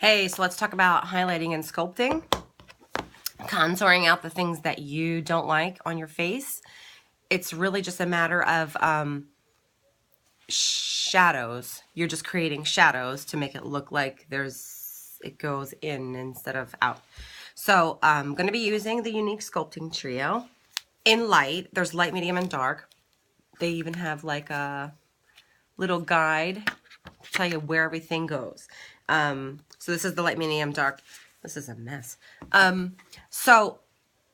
Hey, so let's talk about highlighting and sculpting. Contouring out the things that you don't like on your face. It's really just a matter of shadows. You're just creating shadows to make it look like it goes in instead of out. So I'm going to be using the Younique Sculpting Trio. In light, there's light, medium, and dark. They even have like a little guide to tell you where everything goes. So this is the light, medium, dark. This is a mess. So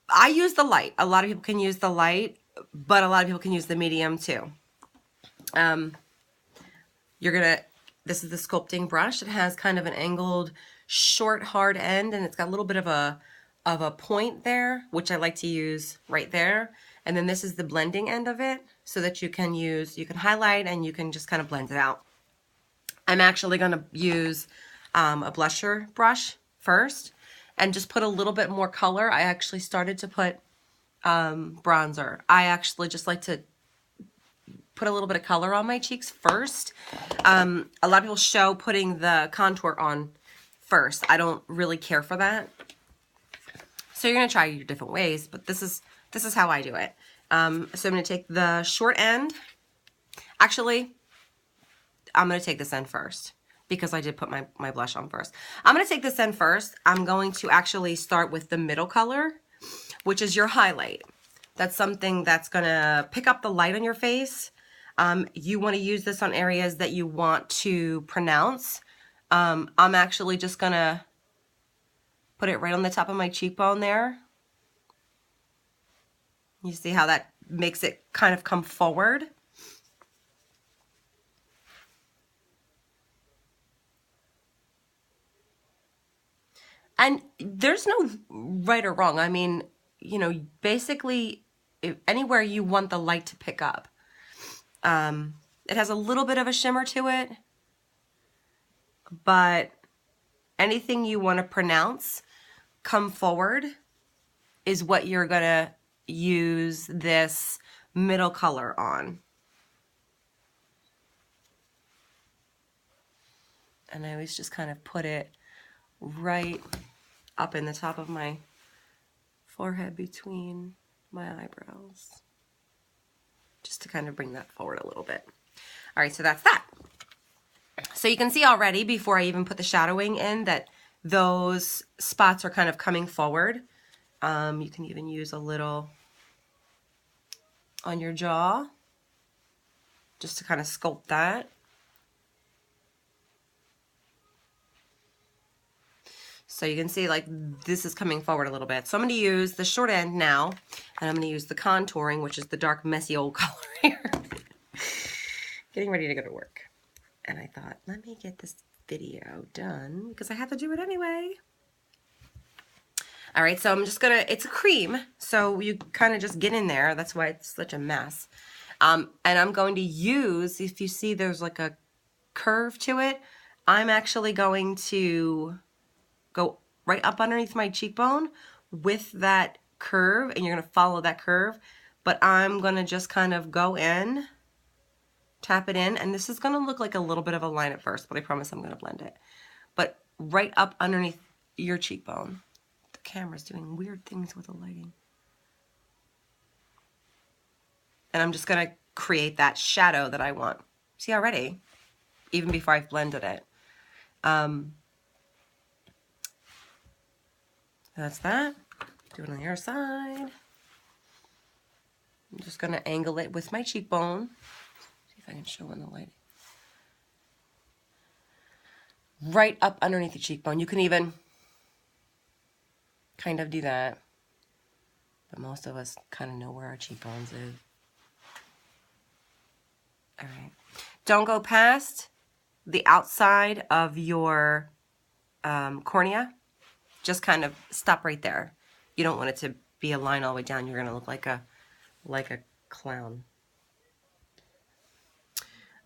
I use the light. A lot of people can use the light, but a lot of people can use the medium too. This is the sculpting brush. It has kind of an angled, short, hard end, and it's got a little bit of a point there, which I like to use right there. And then this is the blending end of it, so that you can highlight and you can just kind of blend it out. I'm actually going to use a blusher brush first and just put a little bit more color. I actually started to put bronzer. I actually just like to put a little bit of color on my cheeks first. A lot of people show putting the contour on first. I don't really care for that. So you're going to try your different ways, but this is how I do it. So I'm going to take the short end. Actually, I'm going to take this end first because I did put my blush on first. I'm going to take this end first. I'm going to actually start with the middle color, which is your highlight. That's something that's going to pick up the light on your face. You want to use this on areas that you want to pronounce. I'm actually just going to put it right on the top of my cheekbone there. You see how that makes it kind of come forward? And there's no right or wrong. I mean, you know, basically anywhere you want the light to pick up. It has a little bit of a shimmer to it, but anything you want to pronounce come forward is what you're going to use this middle color on. And I always just kind of put it right up in the top of my forehead between my eyebrows, just to kind of bring that forward a little bit. All right, so that's that. So you can see already before I even put the shadowing in that those spots are kind of coming forward. You can even use a little on your jaw just to kind of sculpt that. So you can see like this is coming forward a little bit. So I'm going to use the short end now, and I'm going to use the contouring, which is the dark, messy old color here. Getting ready to go to work. And I thought, let me get this video done because I have to do it anyway. All right, so I'm just gonna, it's a cream, so you kind of just get in there. That's why it's such a mess. And I'm going to use, if you see there's like a curve to it, I'm actually going to go right up underneath my cheekbone with that curve, and you're gonna follow that curve, but I'm gonna just kind of go in, tap it in, and this is gonna look like a little bit of a line at first, but I promise I'm gonna blend it. But right up underneath your cheekbone. The camera's doing weird things with the lighting. And I'm just gonna create that shadow that I want. See already, even before I've blended it. That's that. Do it on the other side. I'm just gonna angle it with my cheekbone. See if I can show in the lighting. Right up underneath the cheekbone. You can even kind of do that. But most of us kind of know where our cheekbones is. All right. Don't go past the outside of your cornea. Just kind of stop right there. You don't want it to be a line all the way down. You're going to look like a clown.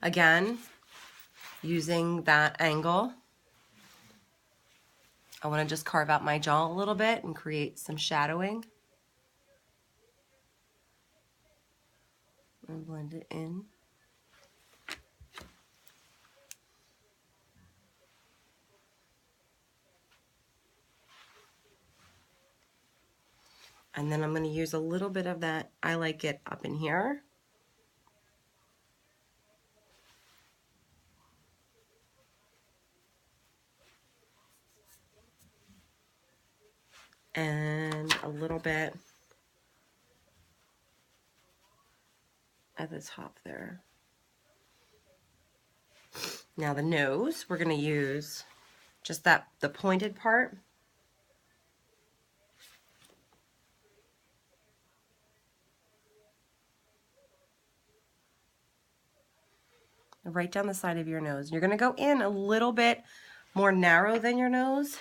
Again, using that angle, I want to just carve out my jaw a little bit and create some shadowing. And blend it in. And then I'm going to use a little bit of that I Like It up in here. And a little bit at the top there. Now the nose, we're going to use just the pointed part. Right down the side of your nose. You're going to go in a little bit more narrow than your nose.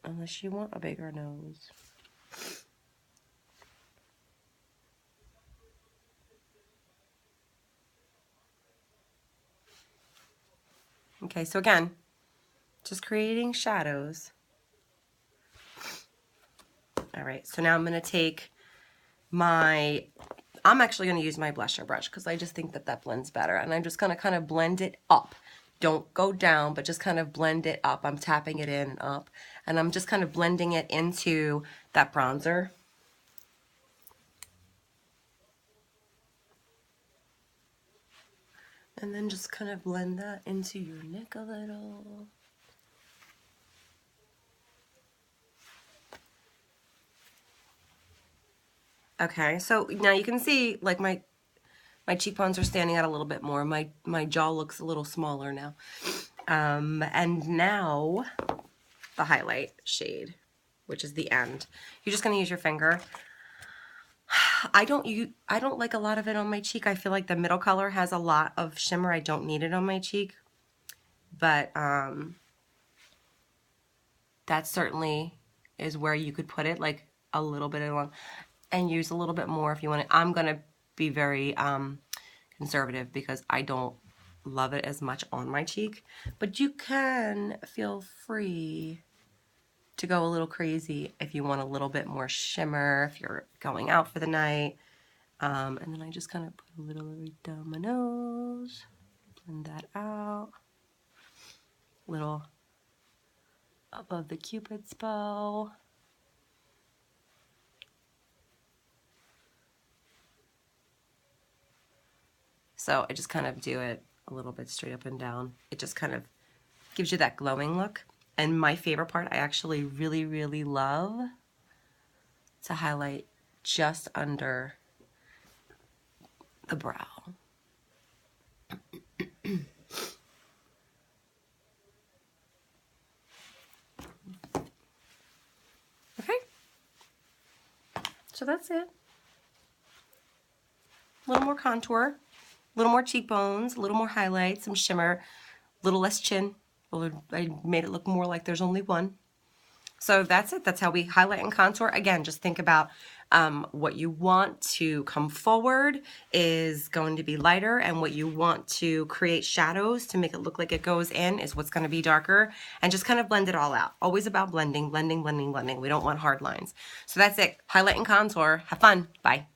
Unless you want a bigger nose. Okay, so again, just creating shadows. All right, so now I'm going to take I'm actually going to use my blusher brush because I just think that that blends better. And I'm just going to kind of blend it up. Don't go down, but just kind of blend it up. I'm tapping it in and up. And I'm just kind of blending it into that bronzer. And then just kind of blend that into your neck a little. Okay, so now you can see like my cheekbones are standing out a little bit more. My jaw looks a little smaller now. And now the highlight shade, which is the end. You're just gonna use your finger. I don't like a lot of it on my cheek. I feel like the middle color has a lot of shimmer. I don't need it on my cheek. But that certainly is where you could put it, like a little bit along, and use a little bit more if you want it. I'm gonna be very conservative because I don't love it as much on my cheek, but you can feel free to go a little crazy if you want a little bit more shimmer, if you're going out for the night. And then I just kind of put a little right down my nose, blend that out, little above the Cupid's bow. So I just kind of do it a little bit straight up and down. It just kind of gives you that glowing look. And my favorite part, I actually really, really love to highlight just under the brow. Okay. So that's it. A little more contour, a little more cheekbones, a little more highlight, some shimmer, a little less chin. I made it look more like there's only one. So that's it. That's how we highlight and contour. Again, just think about what you want to come forward is going to be lighter, and what you want to create shadows to make it look like it goes in is what's going to be darker, and just kind of blend it all out. Always about blending, blending, blending, blending. We don't want hard lines. So that's it. Highlight and contour. Have fun. Bye.